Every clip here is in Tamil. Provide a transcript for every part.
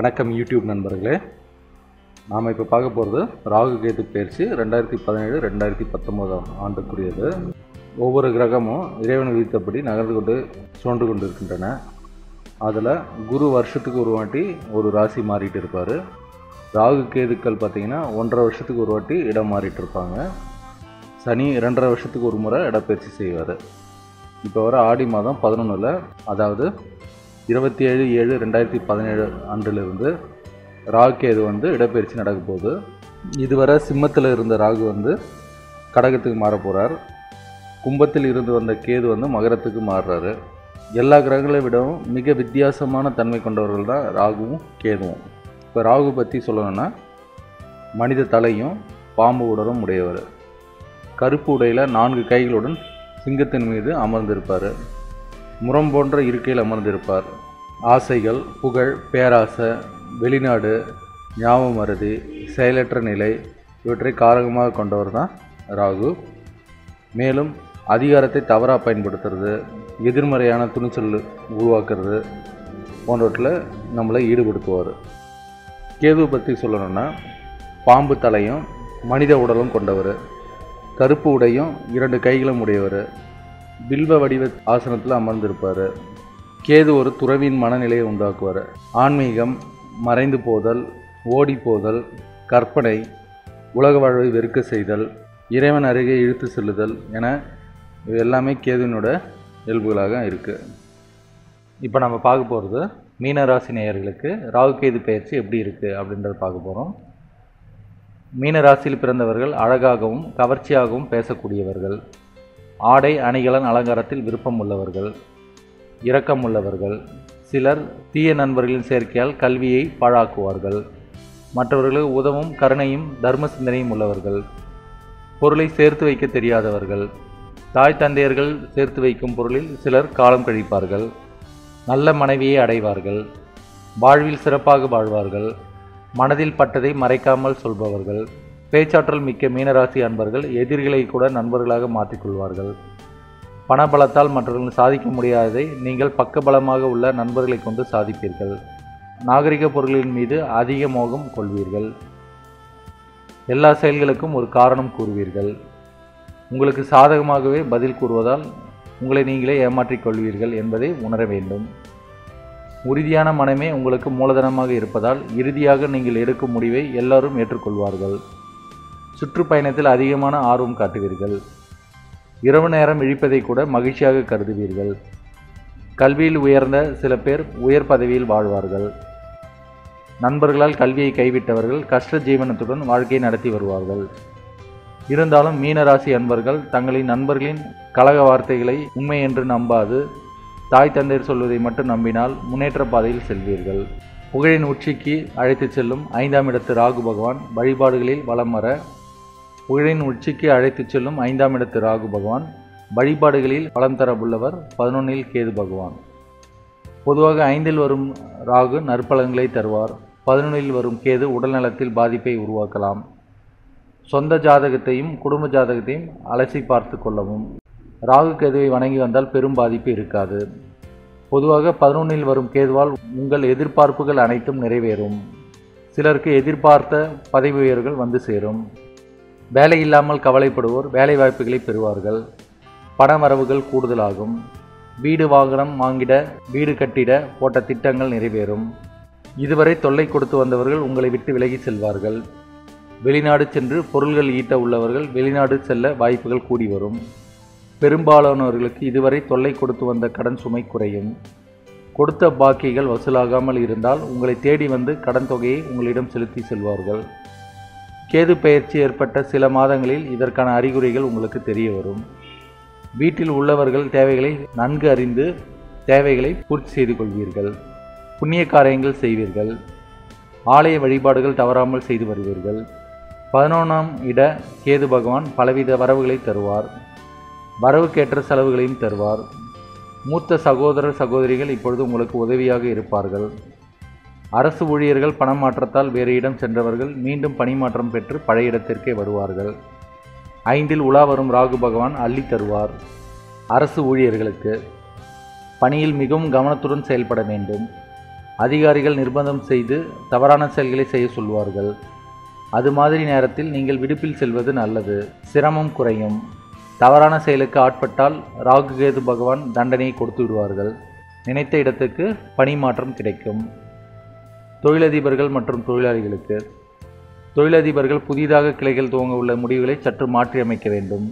வணக்கம் யூடியூப் நண்பர்களே. நாம் இப்போ பார்க்க போகிறது ராகு கேது பயிற்சி 2017-2019 ஆண்டுக்குரியது. ஒவ்வொரு கிரகமும் இறைவன் விதித்தபடி நகர்ந்து கொண்டு சுழன்று கொண்டு இருக்கின்றன. அதில் குரு வருஷத்துக்கு ஒரு வாட்டி ஒரு ராசி மாறிட்டு இருப்பார். ராகு கேதுக்கள் பார்த்திங்கன்னா 1.5 வருஷத்துக்கு ஒரு வாட்டி இடம் மாறிட்டு இருப்பாங்க. சனி 2.5 வருஷத்துக்கு ஒரு முறை இடப்பெயர்ச்சி செய்வார். இப்போ வர ஆடி மாதம் 11ல், அதாவது 27/7/2017 அன்றிலிருந்து ராகு கேது இடப்பெயர்ச்சி நடக்க போகுது. இதுவரை சிம்மத்தில் இருந்த ராகு கடகத்துக்கு மாற போகிறார். கும்பத்தில் இருந்து வந்த கேது மகரத்துக்கு மாறுறாரு. எல்லா கிரகங்களை விடவும் மிக வித்தியாசமான தன்மை கொண்டவர்கள் தான் ராகுவும் கேதுவும். இப்போ ராகு பற்றி சொல்லணும்னா, மனித தலையும் பாம்பு உடலும் உடையவர். கருப்பு உடையில் 4 கைகளுடன் சிங்கத்தின் மீது அமர்ந்திருப்பார். முரம் போன்ற இருக்கையில் அமர்ந்திருப்பார். ஆசைகள், புகழ், பேராசை, வெளிநாடு, ஞாபக மறதி, செயலற்ற நிலை இவற்றை காரகமாக கொண்டவர் தான் ராகு. மேலும் அதிகாரத்தை தவறாக பயன்படுத்துறது, எதிர்மறையான துணிச்சல் உருவாக்குறது போன்றவற்றில் நம்மளை ஈடுபடுத்துவார். கேது பற்றி சொல்லணும்னா, பாம்பு தலையும் மனித உடலும் கொண்டவர். கருப்பு உடையும் 2 கைகளும் உடையவர். பில்வ வடிவ ஆசனத்தில் அமர்ந்திருப்பார். கேது ஒரு துறவியின் மனநிலையை உண்டாக்குவார். ஆன்மீகம், மறைந்து போதல், ஓடி போதல், கற்பனை, உலக வாழ்வை வெறுக்க செய்தல், இறைவன் அருகே இழுத்து செல்லுதல் என இது எல்லாமே கேதுவினோட இயல்புகளாக இருக்குது. இப்போ நம்ம பார்க்க போகிறது மீனராசி நேயர்களுக்கு ராகு கேது பயிற்சி எப்படி இருக்குது அப்படின்றத பார்க்க போகிறோம். மீனராசியில் பிறந்தவர்கள் அழகாகவும் கவர்ச்சியாகவும் பேசக்கூடியவர்கள். ஆடை அணிகலன் அலங்காரத்தில் விருப்பம் உள்ளவர்கள். இரக்கம் உள்ளவர்கள். சிலர் தீய நண்பர்களின் சேர்க்கையால் கல்வியை பாழாக்குவார்கள். மற்றவர்களுக்கு உதவும் கருணையும் தர்ம சிந்தனையும் உள்ளவர்கள். பொருளை சேர்த்து வைக்க தெரியாதவர்கள். தாய் தந்தையர்கள் சேர்த்து வைக்கும் பொருளில் சிலர் காலம் கழிப்பார்கள். நல்ல மனைவியை அடைவார்கள். வாழ்வில் சிறப்பாக வாழ்வார்கள். மனதில் பட்டதை மறைக்காமல் சொல்பவர்கள். பேச்சாற்றல் மிக்க மீனராசி அன்பர்கள் எதிரிகளை கூட நண்பர்களாக மாற்றிக்கொள்வார்கள். பணபலத்தால் மற்றவர்கள் சாதிக்க முடியாததை நீங்கள் பக்கபலமாக உள்ள நண்பர்களை கொண்டு சாதிப்பீர்கள். நாகரிக பொருட்களின் மீது அதிக மோகம் கொள்வீர்கள். எல்லா செயல்களுக்கும் ஒரு காரணம் கூறுவீர்கள். உங்களுக்கு சாதகமாகவே பதில் கூறுவதால் உங்களை நீங்களே ஏமாற்றிக் கொள்வீர்கள் என்பதை உணர வேண்டும். உறுதியான மனமே உங்களுக்கு மூலதனமாக இருப்பதால் இறுதியாக நீங்கள் எடுக்கும் முடிவை எல்லோரும் ஏற்றுக்கொள்வார்கள். சுற்றுப்பயணத்தில் அதிகமான ஆர்வம் காட்டுவீர்கள். இரவு நேரம் இழிப்பதை கூட மகிழ்ச்சியாக கருதுவீர்கள். கல்வியில் உயர்ந்த சில பேர் உயர் பதவியில் வாழ்வார்கள். நண்பர்களால் கல்வியை கைவிட்டவர்கள் கஷ்ட ஜீவனத்துடன் வாழ்க்கையை நடத்தி வருவார்கள். இருந்தாலும் மீனராசி அன்பர்கள் தங்களின் நண்பர்களின் கலக வார்த்தைகளை உண்மை என்று நம்பாது தாய் தந்தையர் சொல்வதை மட்டும் நம்பினால் முன்னேற்ற பாதையில் செல்வீர்கள். புகழின் உச்சிக்கு அழைத்து செல்லும் 5ஆம் இடத்து ராகு பகவான் வழிபாடுகளில் வலம் வர. புகழின் உச்சிக்கு அழைத்து செல்லும் 5ஆம் இடத்து ராகு பகவான் வழிபாடுகளில் பலம் தர உள்ளவர் 11இல் கேது பகவான். பொதுவாக 5இல் வரும் ராகு நற்பலன்களை தருவார். 11இல் வரும் கேது உடல்நலத்தில் பாதிப்பை உருவாக்கலாம். சொந்த ஜாதகத்தையும் குடும்ப ஜாதகத்தையும் அலசி பார்த்து கொள்ளவும். ராகு கேதுவை வணங்கி வந்தால் பெரும் பாதிப்பு இருக்காது. பொதுவாக 11இல் வரும் கேதுவால் உங்கள் எதிர்பார்ப்புகள் அனைத்தும் நிறைவேறும். சிலருக்கு எதிர்பார்த்த பதவி உயர்வுகள் வந்து சேரும். வேலை இல்லாமல் கவலைப்படுவோர் வேலை வாய்ப்புகளை பெறுவார்கள். பண வரவுகள் கூடுதலாகும். வீடு வாகனம் வாங்கிட, வீடு கட்டிட போட்ட திட்டங்கள் நிறைவேறும். இதுவரை தொல்லை கொடுத்து வந்தவர்கள் உங்களை விட்டு விலகி செல்வார்கள். வெளிநாடு சென்று பொருள்கள் ஈட்ட உள்ளவர்கள் வெளிநாடு செல்ல வாய்ப்புகள் கூடி வரும். பெரும்பாலானவர்களுக்கு இதுவரை தொல்லை கொடுத்து வந்த கடன் சுமை குறையும். கொடுத்த பாக்கிகள் வசூலாகாமல் இருந்தால் உங்களை தேடி வந்து கடன் தொகையை உங்களிடம் செலுத்தி செல்வார்கள். கேது பெயர்ச்சி ஏற்பட்ட சில மாதங்களில் இதற்கான அறிகுறிகள் உங்களுக்கு தெரிய வரும். வீட்டில் உள்ளவர்கள் தேவைகளை நன்கு அறிந்து தேவைகளை பூர்த்தி செய்து கொள்வீர்கள். புண்ணிய காரியங்கள் செய்வீர்கள். ஆலய வழிபாடுகள் தவறாமல் செய்து வருவீர்கள். 11ஆம் இட கேது பகவான் பலவித வரவுகளை தருவார். வரவுக்கேற்ற செலவுகளையும் தருவார். மூத்த சகோதரர் சகோதரிகள் இப்பொழுது உங்களுக்கு உதவியாக இருப்பார்கள். அரசு ஊழியர்கள் பணமாற்றத்தால் வேறு இடம் சென்றவர்கள் மீண்டும் பணிமாற்றம் பெற்று பழைய இடத்திற்கே வருவார்கள். 5இல் உலா வரும் ராகு பகவான் அள்ளி தருவார். அரசு ஊழியர்களுக்கு பணியில் மிகவும் கவனத்துடன் செயல்பட வேண்டும். அதிகாரிகள் நிர்பந்தம் செய்து தவறான செயல்களை செய்ய சொல்வார்கள். அது மாதிரி நேரத்தில் நீங்கள் விடுப்பில் செல்வது நல்லது. சிரமம் குறையும். தவறான செயலுக்கு ஆட்பட்டால் ராகு கேது பகவான் தண்டனையை கொடுத்து விடுவார்கள். நினைத்த இடத்துக்கு பணி மாற்றம் கிடைக்கும். தொழிலதிபர்கள் மற்றும் தொழிலாளிகளுக்கு தொழிலதிபர்கள் புதிதாக கிளைகள் துவங்க உள்ள முடிவுகளை சற்று மாற்றி அமைக்க வேண்டும்.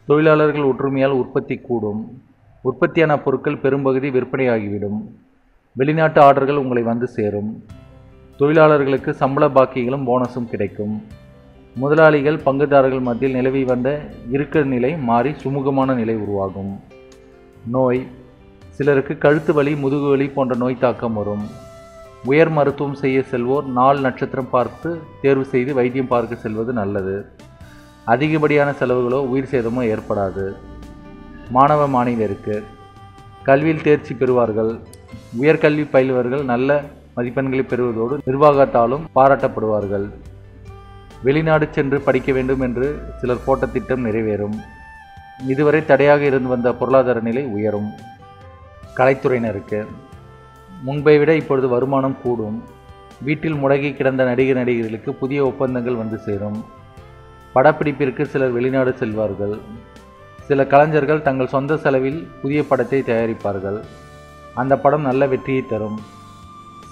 தொழிலாளர்கள் ஒற்றுமையால் உற்பத்தி கூடும். உற்பத்தியான பொருட்கள் பெரும்பகுதி விற்பனையாகிவிடும். வெளிநாட்டு ஆர்டர்கள் உங்களை வந்து சேரும். தொழிலாளர்களுக்கு சம்பள பாக்கிகளும் போனஸும் கிடைக்கும். முதலாளிகள் பங்குதாரர்கள் மத்தியில் நிலவி வந்த இறுக்க நிலை மாறி சுமூகமான நிலை உருவாகும். நோய் சிலருக்கு கழுத்து வலி, முதுகு வலி போன்ற நோய் தாக்கம் வரும். உயர் மருத்துவம் செய்ய செல்வோர் நாள் நட்சத்திரம் பார்த்து தேர்வு செய்து வைத்தியம் பார்க்க செல்வது நல்லது. அதிகப்படியான செலவுகளோ உயிர் சேதமோ ஏற்படாது. மாணவ மாணவியருக்கு கல்வியில் தேர்ச்சி பெறுவார்கள். உயர்கல்வி பயில்வர்கள் நல்ல மதிப்பெண்களை பெறுவதோடு நிர்வாகத்தாலும் பாராட்டப்படுவார்கள். வெளிநாடு சென்று படிக்க வேண்டும் என்று சிலர் போட்ட திட்டம் நிறைவேறும். இதுவரை தடையாக இருந்து வந்த பொருளாதார நிலை உயரும். கலைத்துறையினருக்கு முன்பை விட இப்பொழுது வருமானம் கூடும். வீட்டில் முடங்கி கிடந்த நடிகர்களுக்கு புதிய ஒப்பந்தங்கள் வந்து சேரும். படப்பிடிப்பிற்கு சிலர் வெளிநாடு செல்வார்கள். சில கலைஞர்கள் தங்கள் சொந்த செலவில் புதிய படத்தை தயாரிப்பார்கள். அந்த படம் நல்ல வெற்றியை தரும்.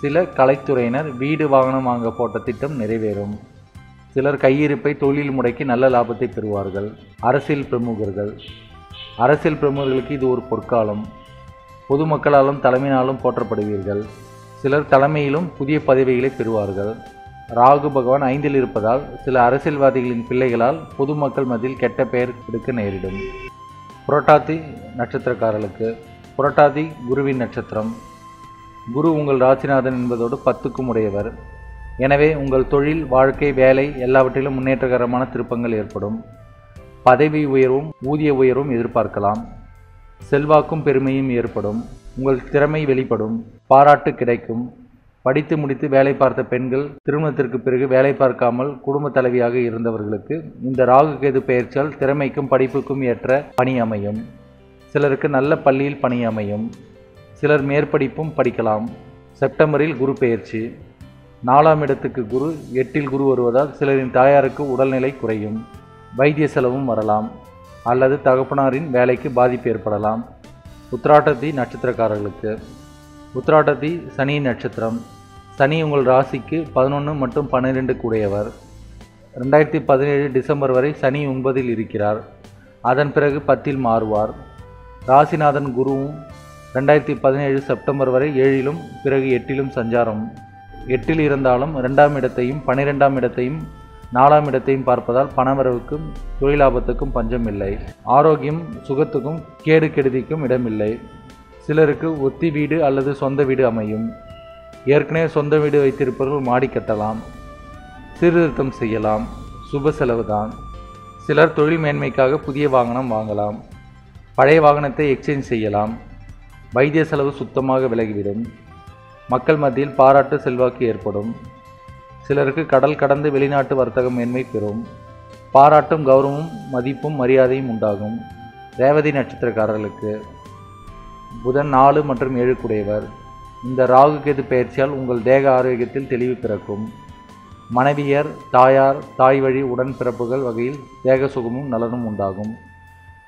சில கலைத்துறையினர் வீடு வாகனம் வாங்க போட்ட திட்டம் நிறைவேறும். சிலர் கையிருப்பை தொழில் முடக்கி நல்ல லாபத்தை பெறுவார்கள். அரசியல் பிரமுகர்களுக்கு இது ஒரு பொற்காலம். பொதுமக்களாலும் தலைமையினாலும் போற்றப்படுவீர்கள். சிலர் தலைமையிலும் புதிய பதவிகளை பெறுவார்கள். ராகு பகவான் 5இல் இருப்பதால் சில அரசியல்வாதிகளின் பிள்ளைகளால் பொதுமக்கள் மத்தியில் கெட்ட பெயர் எடுக்க நேரிடும். புரட்டாதி நட்சத்திரக்காரர்களுக்கு புரட்டாதி குருவின் நட்சத்திரம். குரு உங்கள் ராசிநாதன் என்பதோடு 10க்கும் உடையவர். எனவே உங்கள் தொழில், வாழ்க்கை, வேலை எல்லாவற்றிலும் முன்னேற்றகரமான திருப்பங்கள் ஏற்படும். பதவி உயர்வும் ஊதிய உயர்வும் எதிர்பார்க்கலாம். செல்வாக்கும் பெருமையும் ஏற்படும். உங்கள் திறமை வெளிப்படும். பாராட்டு கிடைக்கும். படித்து முடித்து வேலை பார்த்த பெண்கள், திருமணத்திற்கு பிறகு வேலை பார்க்காமல் குடும்ப தலைவியாக இருந்தவர்களுக்கு இந்த ராகு கேது பெயர்ச்சியால் திறமைக்கும் படிப்புக்கும் ஏற்ற பணி அமையும். சிலருக்கு நல்ல பள்ளியில் பணி அமையும். சிலர் மேற்படிப்பும் படிக்கலாம். செப்டம்பரில் குரு பெயர்ச்சி. 4ஆம் இடத்துக்கு குரு, 8இல் குரு வருவதால் சிலரின் தாயாருக்கு உடல்நிலை குறையும். வைத்திய செலவும் வரலாம். அல்லது தகப்பனாரின் வேலைக்கு பாதிப்பு ஏற்படலாம். உத்திராட்டதி நட்சத்திரக்காரர்களுக்கு உத்திராட்டதி சனியின் நட்சத்திரம். சனி உங்கள் ராசிக்கு 11 மற்றும் 12க்கு உடையவர். 2017 டிசம்பர் வரை சனி 9இல் இருக்கிறார். அதன் பிறகு 10இல் மாறுவார். ராசிநாதன் குருவும் 2017 செப்டம்பர் வரை 7இலும் பிறகு 8இலும் சஞ்சாரம். 8இல் இருந்தாலும் 2ஆம் இடத்தையும் 12ஆம் இடத்தையும் 4ஆம் இடத்தையும் பார்ப்பதால் பணவரவுக்கும் தொழிலாபத்துக்கும் பஞ்சம் இல்லை. ஆரோக்கியம் சுகத்துக்கும் கேடு கெடுதிக்கும் இடமில்லை. சிலருக்கு ஒத்தி வீடு அல்லது சொந்த வீடு அமையும். ஏற்கனவே சொந்த வீடு வைத்திருப்பவர்கள் மாடி கட்டலாம். சீர்திருத்தம் செய்யலாம். சுப செலவுதான். சிலர் தொழில் மேன்மைக்காக புதிய வாகனம் வாங்கலாம். பழைய வாகனத்தை எக்ஸ்சேஞ்ச் செய்யலாம். வைத்திய செலவு சுத்தமாக விலகிவிடும். மக்கள் மத்தியில் பாராட்டு செல்வாக்கு ஏற்படும். சிலருக்கு கடல் கடந்து வெளிநாட்டு வர்த்தகம் மேன்மை பெறும். பாராட்டும் கௌரவமும் மதிப்பும் மரியாதையும் உண்டாகும். ரேவதி நட்சத்திரக்காரர்களுக்கு புதன் 4 மற்றும் 7க்கு உடையவர். இந்த ராகு கேது பெயர்ச்சியால் உங்கள் தேக ஆரோக்கியத்தில் தெளிவு பிறக்கும். மனைவியர், தாயார், தாய் வழி உடன்பிறப்புகள் வகையில் தேக சுகமும் நலனும் உண்டாகும்.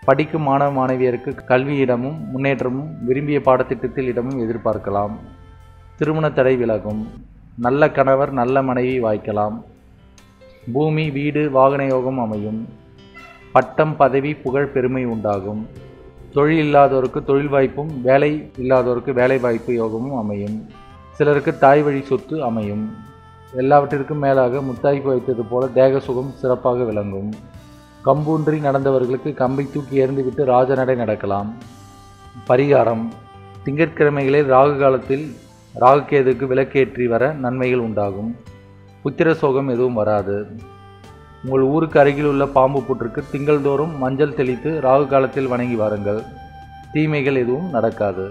படிக்கும் மாணவ மாணவியருக்கு கல்வியிடமும் முன்னேற்றமும் விரும்பிய பாடத்திட்டத்தில் இடமும் எதிர்பார்க்கலாம். திருமண தடை விலகும். நல்ல கணவர், நல்ல மனைவி வாய்க்கலாம். பூமி, வீடு, வாகன யோகம் அமையும். பட்டம், பதவி, புகழ், பெருமை உண்டாகும். தொழில் இல்லாதோருக்கு தொழில் வாய்ப்பும், வேலை இல்லாதோருக்கு வேலை வாய்ப்பு யோகமும் அமையும். சிலருக்கு தாய் வழி சொத்து அமையும். எல்லாவற்றிற்கும் மேலாக முத்தாய்ப்பு வைத்தது போல தேக சுகம் சிறப்பாக விளங்கும். கம்பூன்றி நடந்தவர்களுக்கு கம்பை தூக்கி எறிந்துவிட்டு ராஜநடை நடக்கலாம். பரிகாரம்: திங்கட்கிழமைகளில் ராகு காலத்தில் ராகு கேதுக்கு விளக்கேற்றி வர நன்மைகள் உண்டாகும். புத்திர சோகம் எதுவும் வராது. உங்கள் ஊருக்கு அருகில் உள்ள பாம்பு புற்றுக்கு திங்கள்தோறும் மஞ்சள் தெளித்து ராகு காலத்தில் வணங்கி வாருங்கள். தீமைகள் எதுவும் நடக்காது.